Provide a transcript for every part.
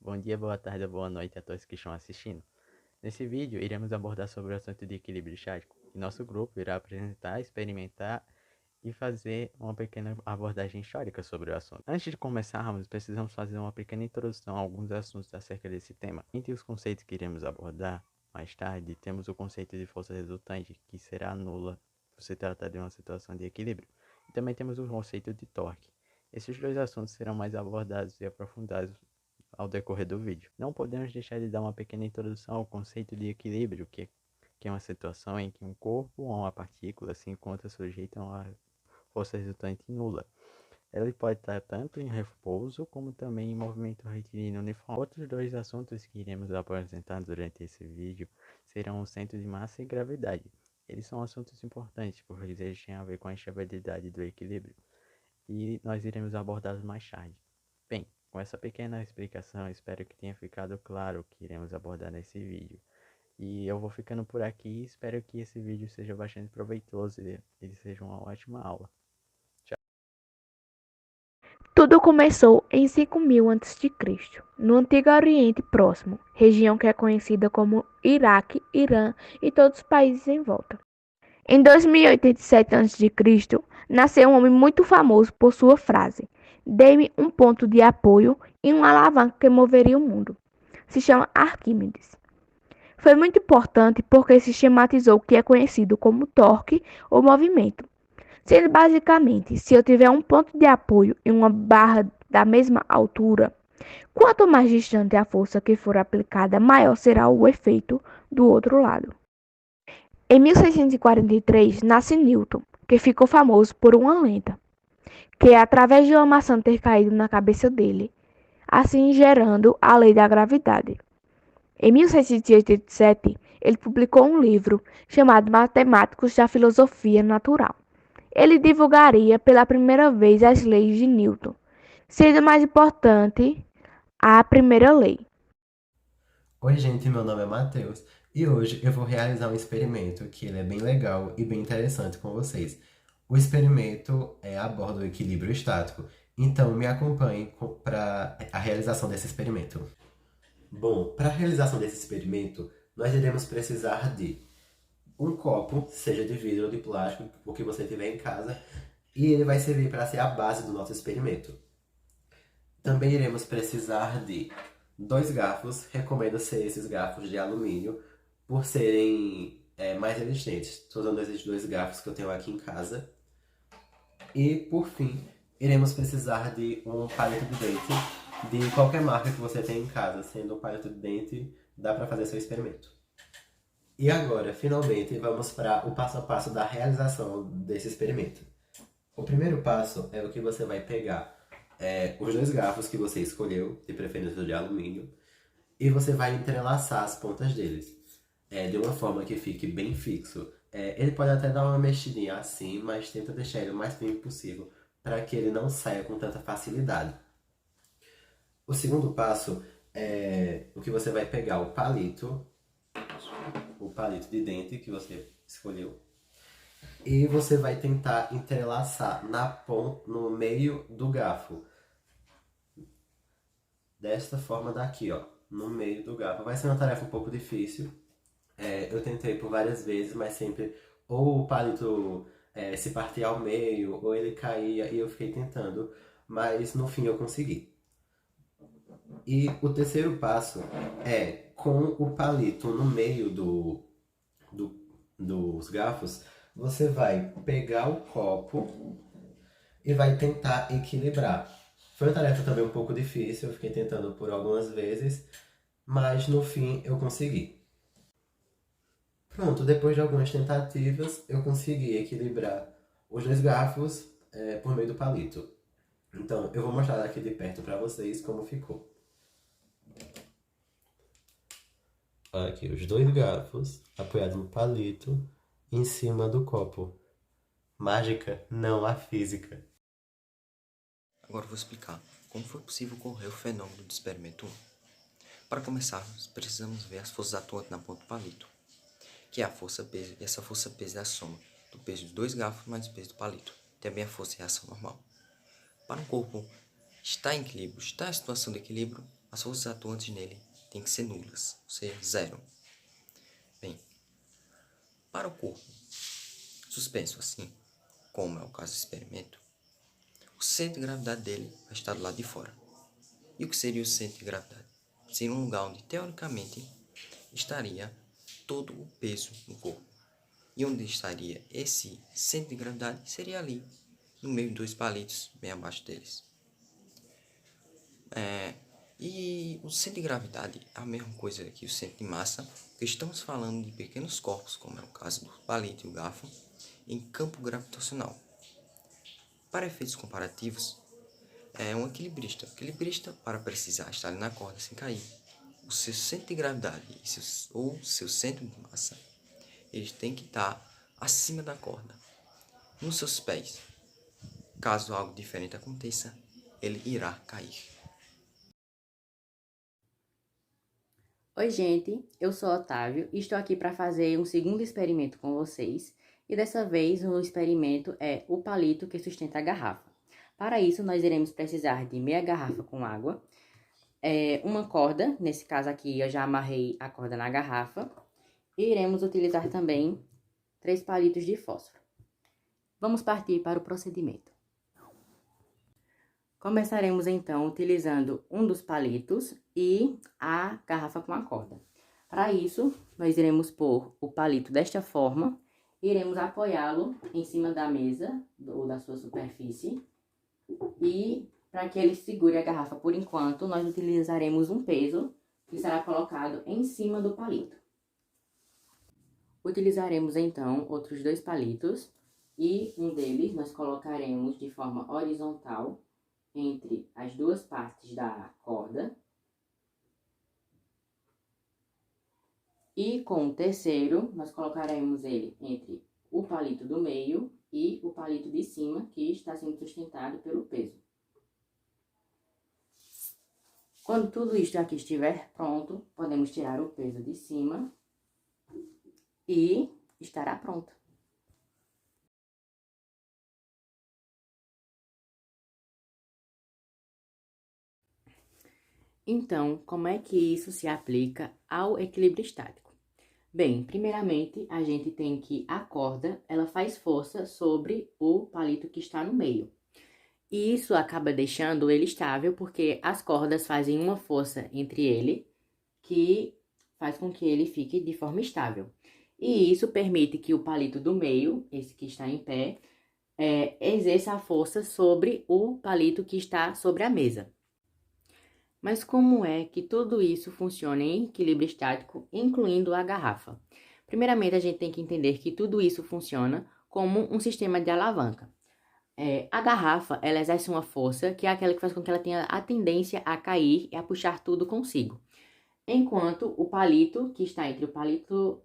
Bom dia, boa tarde ou boa noite a todos que estão assistindo. Nesse vídeo, iremos abordar sobre o assunto de equilíbrio estático, e nosso grupo irá apresentar, experimentar e fazer uma pequena abordagem histórica sobre o assunto. Antes de começarmos, precisamos fazer uma pequena introdução a alguns assuntos acerca desse tema. Entre os conceitos que iremos abordar mais tarde, temos o conceito de força resultante, que será nula se se tratar de uma situação de equilíbrio. E também temos o conceito de torque. Esses dois assuntos serão mais abordados e aprofundados ao decorrer do vídeo. Não podemos deixar de dar uma pequena introdução ao conceito de equilíbrio, que é uma situação em que um corpo ou uma partícula se encontra sujeita a uma força resultante nula. Ele pode estar tanto em repouso como também em movimento retilíneo uniforme. Outros dois assuntos que iremos apresentar durante esse vídeo serão o centro de massa e gravidade. Eles são assuntos importantes porque eles têm a ver com a estabilidade do equilíbrio e nós iremos abordá-los mais tarde. Bem, com essa pequena explicação, espero que tenha ficado claro o que iremos abordar nesse vídeo. E eu vou ficando por aqui e espero que esse vídeo seja bastante proveitoso e ele seja uma ótima aula. Tudo começou em 5000 a.C., no Antigo Oriente Próximo, região que é conhecida como Iraque, Irã e todos os países em volta. Em 2087 a.C., nasceu um homem muito famoso por sua frase: "Dê-me um ponto de apoio e uma alavanca que moveria o mundo." Se chama Arquímedes. Foi muito importante porque sistematizou o que é conhecido como torque ou movimento. Sendo basicamente, se eu tiver um ponto de apoio e uma barra da mesma altura, quanto mais distante a força que for aplicada, maior será o efeito do outro lado. Em 1643, nasce Newton, que ficou famoso por uma lenda, que é através de uma maçã ter caído na cabeça dele, assim gerando a lei da gravidade. Em 1687, ele publicou um livro chamado Matemáticos da Filosofia Natural. Ele divulgaria pela primeira vez as leis de Newton, sendo mais importante a primeira lei. Oi, gente, meu nome é Matheus e hoje eu vou realizar um experimento que ele é bem legal e bem interessante com vocês. O experimento aborda o equilíbrio estático, então me acompanhe para a realização desse experimento. Bom, para a realização desse experimento, nós iremos precisar de um copo, seja de vidro ou de plástico, o que você tiver em casa, e ele vai servir para ser a base do nosso experimento. Também iremos precisar de dois garfos, recomendo ser esses garfos de alumínio, por serem mais resistentes. Estou usando esses dois garfos que eu tenho aqui em casa. E, por fim, iremos precisar de um palito de dente, de qualquer marca que você tenha em casa. Sendo um palito de dente, dá para fazer seu experimento. E agora, finalmente, vamos para o passo a passo da realização desse experimento. O primeiro passo é o que você vai pegar os dois garfos que você escolheu, de preferência de alumínio, e você vai entrelaçar as pontas deles, de uma forma que fique bem fixo. Ele pode até dar uma mexidinha assim, mas tenta deixar ele o mais firme possível, para que ele não saia com tanta facilidade. O segundo passo é o que você vai pegar o palito de dente que você escolheu, e você vai tentar entrelaçar no meio do garfo. Desta forma daqui, ó, no meio do garfo. Vai ser uma tarefa um pouco difícil. Eu tentei por várias vezes, mas sempre ou o palito se partia ao meio, ou ele caía, e eu fiquei tentando, mas no fim eu consegui. E o terceiro passo é, com o palito no meio do, dos garfos, você vai pegar o copo e vai tentar equilibrar. Foi uma tarefa também um pouco difícil, eu fiquei tentando por algumas vezes, mas no fim eu consegui. Pronto, depois de algumas tentativas, eu consegui equilibrar os dois garfos por meio do palito. Então, eu vou mostrar aqui de perto para vocês como ficou. Olha aqui, os dois garfos apoiados no palito em cima do copo. Mágica, não há física. Agora eu vou explicar como foi possível ocorrer o fenômeno do experimento 1. Para começarmos, precisamos ver as forças atuantes na ponta do palito, que é a força-peso, e essa força-peso é a soma do peso dos dois garfos mais o peso do palito, também a força e reação normal. Para um corpo estar em equilíbrio, estar em situação de equilíbrio, as forças atuantes nele têm que ser nulas, ou seja, zero. Bem, para o corpo suspenso assim, como é o caso do experimento, o centro de gravidade dele vai estar do lado de fora. E o que seria o centro de gravidade? Seria um lugar onde, teoricamente, estaria todo o peso no corpo. E onde estaria esse centro de gravidade seria ali, no meio de 2 palitos, bem abaixo deles. E o centro de gravidade é a mesma coisa que o centro de massa, porque estamos falando de pequenos corpos, como é o caso do palito e o garfo, em campo gravitacional. Para efeitos comparativos, é um equilibrista. O equilibrista, para precisar estar ali na corda sem cair, o seu centro de gravidade ou seu centro de massa, eles têm que estar acima da corda, nos seus pés. Caso algo diferente aconteça, ele irá cair. Oi, gente, eu sou Otávio e estou aqui para fazer um segundo experimento com vocês. E dessa vez o experimento é o palito que sustenta a garrafa. Para isso, nós iremos precisar de meia garrafa com água, uma corda, nesse caso aqui eu já amarrei a corda na garrafa, e iremos utilizar também 3 palitos de fósforo. Vamos partir para o procedimento. Começaremos então utilizando um dos palitos e a garrafa com a corda. Para isso, nós iremos pôr o palito desta forma, iremos apoiá-lo em cima da mesa ou da sua superfície e para que ele segure a garrafa por enquanto, nós utilizaremos um peso que será colocado em cima do palito. Utilizaremos então outros 2 palitos e um deles nós colocaremos de forma horizontal entre as 2 partes da corda. E com o terceiro, nós colocaremos ele entre o palito do meio e o palito de cima, que está sendo sustentado pelo peso. Quando tudo isto aqui estiver pronto, podemos tirar o peso de cima e estará pronto. Então, como é que isso se aplica ao equilíbrio estático? Bem, primeiramente, a gente tem que a corda, ela faz força sobre o palito que está no meio. E isso acaba deixando ele estável, porque as cordas fazem uma força entre ele, que faz com que ele fique de forma estável. E isso permite que o palito do meio, esse que está em pé, exerça a força sobre o palito que está sobre a mesa. Mas como é que tudo isso funciona em equilíbrio estático, incluindo a garrafa? Primeiramente, a gente tem que entender que tudo isso funciona como um sistema de alavanca. A garrafa, ela exerce uma força que é aquela que faz com que ela tenha a tendência a cair e a puxar tudo consigo. Enquanto o palito, que está entre o palito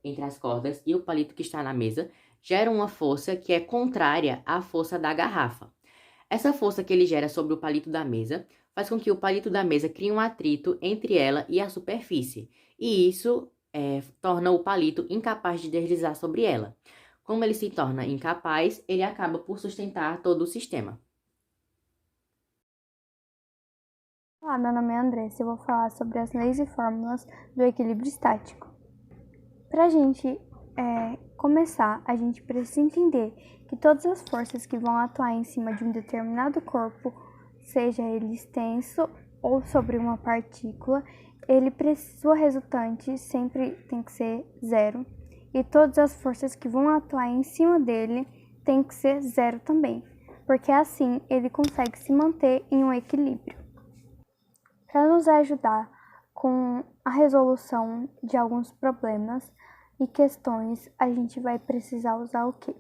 entre as cordas e o palito que está na mesa, gera uma força que é contrária à força da garrafa. Essa força que ele gera sobre o palito da mesa faz com que o palito da mesa crie um atrito entre ela e a superfície, e isso torna o palito incapaz de deslizar sobre ela. Como ele se torna incapaz, ele acaba por sustentar todo o sistema. Olá, meu nome é Andressa e eu vou falar sobre as leis e fórmulas do equilíbrio estático. Para a gente começar, a gente precisa entender que todas as forças que vão atuar em cima de um determinado corpo, seja ele extenso ou sobre uma partícula, sua resultante sempre tem que ser zero. E todas as forças que vão atuar em cima dele tem que ser zero também, porque assim ele consegue se manter em um equilíbrio. Para nos ajudar com a resolução de alguns problemas e questões, a gente vai precisar usar o quê?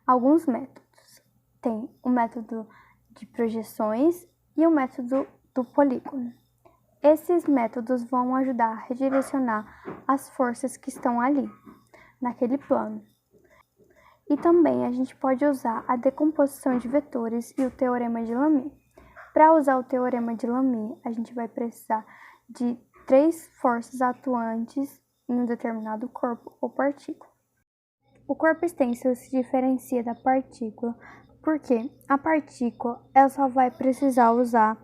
Alguns métodos. Tem o método de projeções e o método do polígono. Esses métodos vão ajudar a redirecionar as forças que estão ali, naquele plano. E também a gente pode usar a decomposição de vetores e o teorema de Lamy. Para usar o teorema de Lamy, a gente vai precisar de 3 forças atuantes em um determinado corpo ou partícula. O corpo extenso se diferencia da partícula porque a partícula ela só vai precisar usar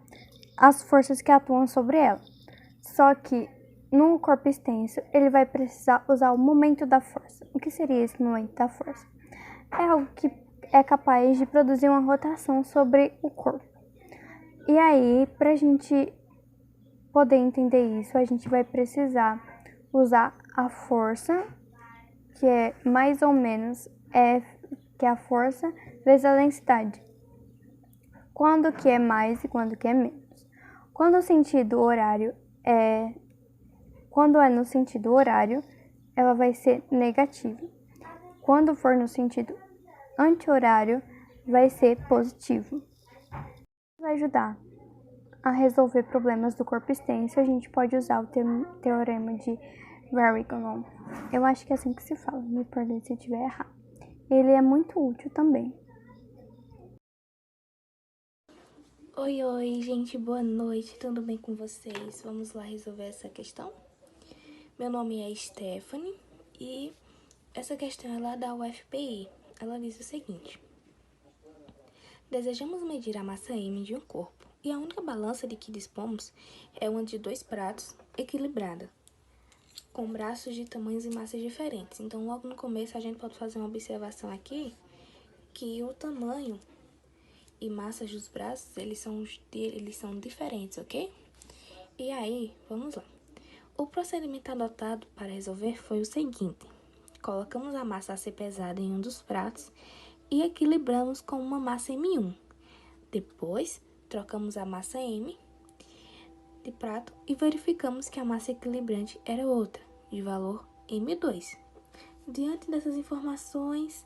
as forças que atuam sobre ela. Só que no corpo extenso, ele vai precisar usar o momento da força. O que seria esse momento da força? É algo que é capaz de produzir uma rotação sobre o corpo. E aí, para a gente poder entender isso, a gente vai precisar usar a força, que é mais ou menos F, que é a força vezes a densidade. Quando que é mais e quando que é menos. Quando é no sentido horário, ela vai ser negativa. Quando for no sentido anti-horário, vai ser positivo. Vai ajudar a resolver problemas do corpo extenso, a gente pode usar o teorema de Varignon. Eu acho que é assim que se fala, me perdoe se eu estiver errado. Ele é muito útil também. Oi, gente, boa noite, tudo bem com vocês? Vamos lá resolver essa questão? Meu nome é Stephanie e essa questão é lá da UFPI. Ela diz o seguinte: desejamos medir a massa M de um corpo e a única balança de que dispomos é uma de 2 pratos equilibrada, com braços de tamanhos e massas diferentes. Então, logo no começo, a gente pode fazer uma observação aqui que o tamanho e massas dos braços, eles são diferentes, ok? E aí, vamos lá. O procedimento adotado para resolver foi o seguinte: colocamos a massa a ser pesada em um dos pratos e equilibramos com uma massa M1. Depois, trocamos a massa M de prato e verificamos que a massa equilibrante era outra, de valor M2. Diante dessas informações,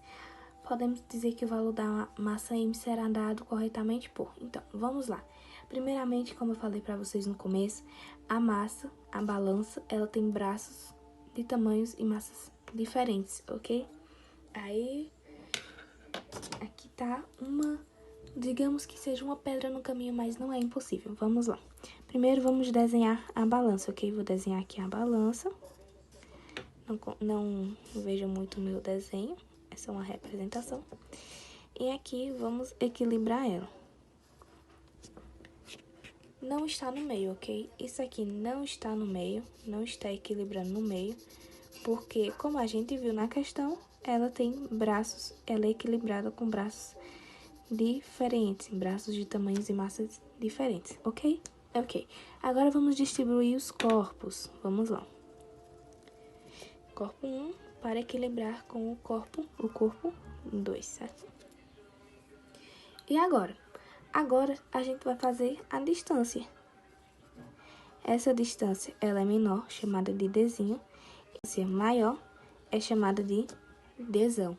podemos dizer que o valor da massa M será dado corretamente por. Então, vamos lá. Primeiramente, como eu falei para vocês no começo, a massa, a balança, ela tem braços de tamanhos e massas diferentes, ok? Aí, aqui tá digamos que seja uma pedra no caminho, mas não é impossível. Vamos lá. Primeiro, vamos desenhar a balança, ok? Vou desenhar aqui a balança. Não vejo muito o meu desenho, essa é uma representação. E aqui, vamos equilibrar ela. Não está no meio, ok? Isso aqui não está no meio, não está equilibrando no meio, porque, como a gente viu na questão, ela tem braços, ela é equilibrada com braços diferentes, braços de tamanhos e massas diferentes, ok? Ok. Agora vamos distribuir os corpos. Vamos lá. Corpo 1 para equilibrar com o corpo 2, certo? E agora? Agora, a gente vai fazer a distância. Essa distância, ela é menor, chamada de Dzinho. A distância maior é chamada de Dzão.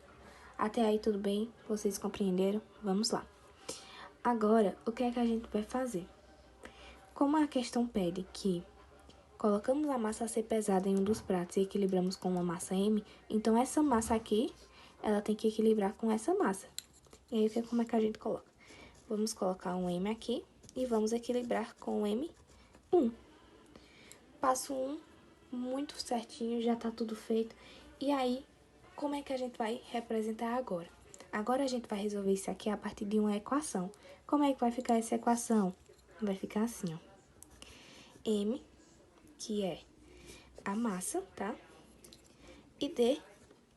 Até aí, tudo bem? Vocês compreenderam? Vamos lá. Agora, o que é que a gente vai fazer? Como a questão pede que colocamos a massa a ser pesada em um dos pratos e equilibramos com uma massa M, então essa massa aqui, ela tem que equilibrar com essa massa. E aí, como é que a gente coloca? Vamos colocar um M aqui e vamos equilibrar com o M1. Passo 1, muito certinho, já tá tudo feito. E aí, como é que a gente vai representar agora? Agora a gente vai resolver isso aqui a partir de uma equação. Como é que vai ficar essa equação? Vai ficar assim, ó. M, que é a massa, tá? E D,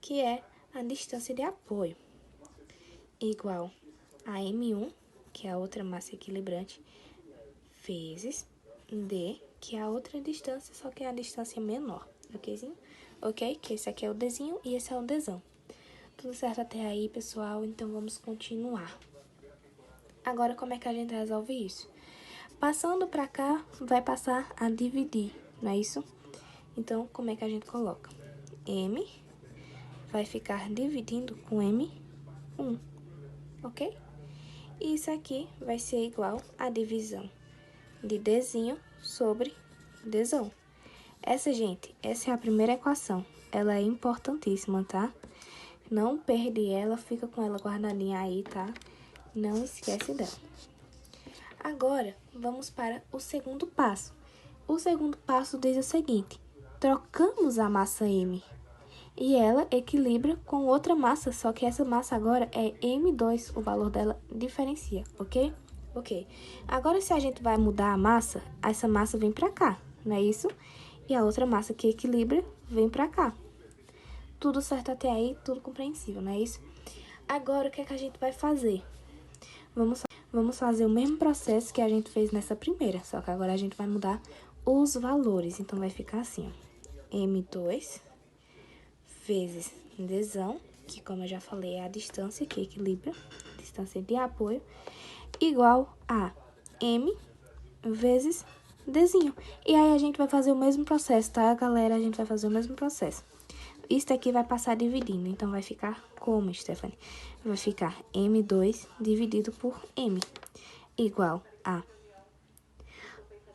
que é a distância de apoio, igual a M1, que é a outra massa equilibrante, vezes D, que é a outra distância, só que é a distância menor, okzinho? Ok? Que esse aqui é o Dzinho e esse é o Dzão. Tudo certo até aí, pessoal? Então, vamos continuar. Agora, como é que a gente resolve isso? Passando pra cá, vai passar a dividir, não é isso? Então, como é que a gente coloca? M vai ficar dividindo com M1, ok? E isso aqui vai ser igual a divisão de Dzinho sobre Dzão. Essa é a primeira equação. Ela é importantíssima, tá? Não perde ela, fica com ela guardadinha aí, tá? Não esquece dela. Agora, vamos para o segundo passo. O segundo passo diz o seguinte: trocamos a massa M e ela equilibra com outra massa, só que essa massa agora é M2, o valor dela diferencia, ok? Ok. Agora, se a gente vai mudar a massa, essa massa vem pra cá, não é isso? E a outra massa que equilibra vem pra cá. Tudo certo até aí, tudo compreensível, não é isso? Agora, o que é que a gente vai fazer? Vamos fazer o mesmo processo que a gente fez nessa primeira, só que agora a gente vai mudar os valores. Então, vai ficar assim, ó. M2 vezes Dzão, que como eu já falei, é a distância que equilibra, distância de apoio, igual a M vezes Dzinho. E aí, a gente vai fazer o mesmo processo, tá, galera? A gente vai fazer o mesmo processo. Isso aqui vai passar dividindo, então vai ficar como, Stephanie? Vai ficar M2 dividido por M, igual a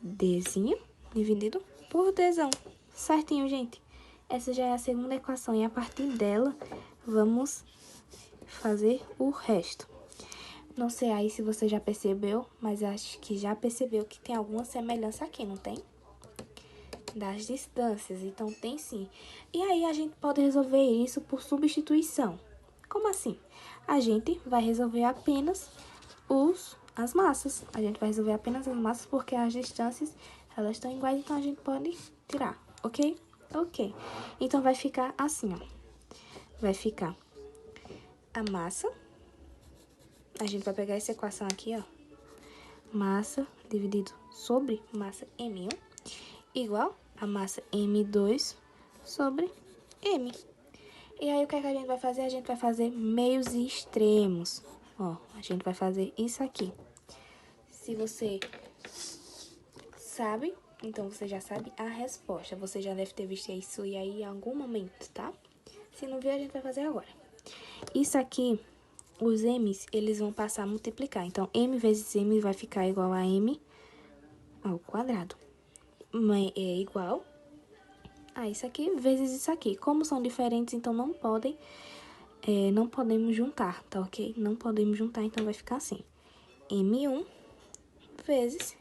Dzinho dividido por Dzão. Certinho, gente? Essa já é a segunda equação e a partir dela, vamos fazer o resto. Não sei aí se você já percebeu, mas acho que já percebeu que tem alguma semelhança aqui, não tem? Das distâncias, então tem sim. E aí, a gente pode resolver isso por substituição. Como assim? A gente vai resolver apenas as massas. A gente vai resolver apenas as massas porque as distâncias, elas estão iguais, então a gente pode tirar, ok? Ok. Então, vai ficar assim, ó. Vai ficar a massa. A gente vai pegar essa equação aqui, ó. Massa dividido sobre massa M1 igual a massa M2 sobre M. E aí, o que é que a gente vai fazer? A gente vai fazer meios e extremos. Ó, a gente vai fazer isso aqui. Se você sabe, então você já sabe a resposta. Você já deve ter visto isso aí em algum momento, tá? Se não viu, a gente vai fazer agora. Isso aqui, os M's, eles vão passar a multiplicar. Então, M vezes M vai ficar igual a M ao quadrado. É igual a isso aqui vezes isso aqui. Como são diferentes, então não podemos juntar, tá ok? Não podemos juntar, então vai ficar assim. M1 vezes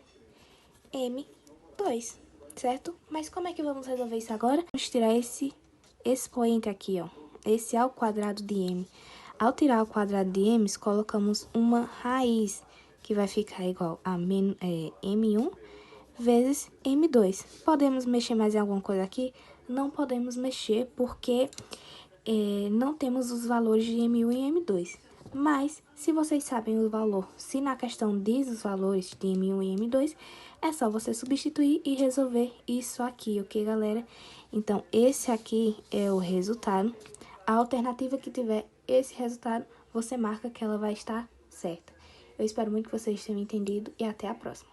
M2, certo? Mas como é que vamos resolver isso agora? Vamos tirar esse expoente aqui, ó. Esse ao quadrado de M. Ao tirar o quadrado de M, colocamos uma raiz, que vai ficar igual a M1 vezes M2. Podemos mexer mais em alguma coisa aqui? Não podemos mexer porque não temos os valores de M1 e M2. Mas, se vocês sabem o valor, se na questão diz os valores de M1 e M2, é só você substituir e resolver isso aqui, ok, galera? Então, esse aqui é o resultado. A alternativa que tiver esse resultado, você marca que ela vai estar certa. Eu espero muito que vocês tenham entendido e até a próxima.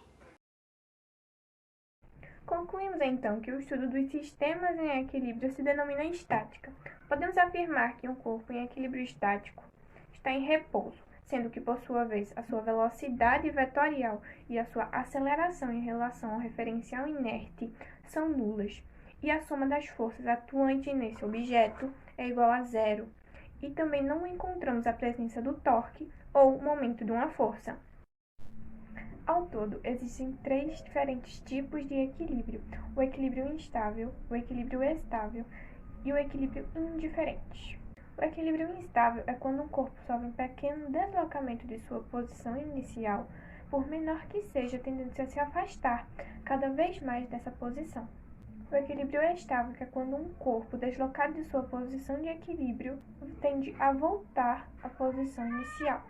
Concluímos então que o estudo dos sistemas em equilíbrio se denomina estática. Podemos afirmar que um corpo em equilíbrio estático está em repouso, sendo que, por sua vez, a sua velocidade vetorial e a sua aceleração em relação ao referencial inerte são nulas, e a soma das forças atuantes nesse objeto é igual a zero, e também não encontramos a presença do torque ou momento de uma força. Ao todo, existem 3 diferentes tipos de equilíbrio: o equilíbrio instável, o equilíbrio estável e o equilíbrio indiferente. O equilíbrio instável é quando um corpo sofre um pequeno deslocamento de sua posição inicial, por menor que seja, tendendo a se afastar cada vez mais dessa posição. O equilíbrio estável é quando um corpo deslocado de sua posição de equilíbrio tende a voltar à posição inicial.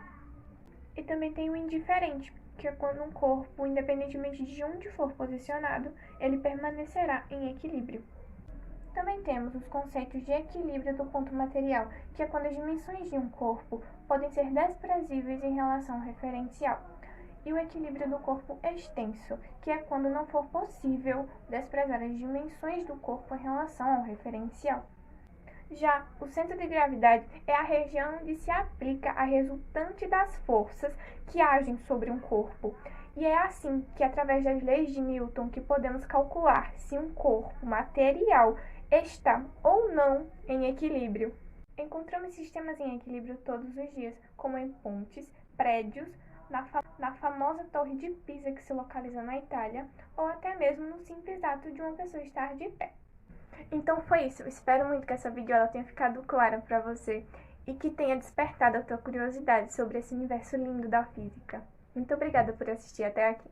E também tem o indiferente, que é quando um corpo, independentemente de onde for posicionado, ele permanecerá em equilíbrio. Também temos os conceitos de equilíbrio do ponto material, que é quando as dimensões de um corpo podem ser desprezíveis em relação ao referencial. E o equilíbrio do corpo extenso, que é quando não for possível desprezar as dimensões do corpo em relação ao referencial. Já o centro de gravidade é a região onde se aplica a resultante das forças que agem sobre um corpo. E é assim que, através das leis de Newton, que podemos calcular se um corpo material está ou não em equilíbrio. Encontramos sistemas em equilíbrio todos os dias, como em pontes, prédios, na famosa Torre de Pisa que se localiza na Itália, ou até mesmo no simples ato de uma pessoa estar de pé. Então foi isso, eu espero muito que essa videoaula tenha ficado clara para você e que tenha despertado a tua curiosidade sobre esse universo lindo da física. Muito obrigada por assistir até aqui.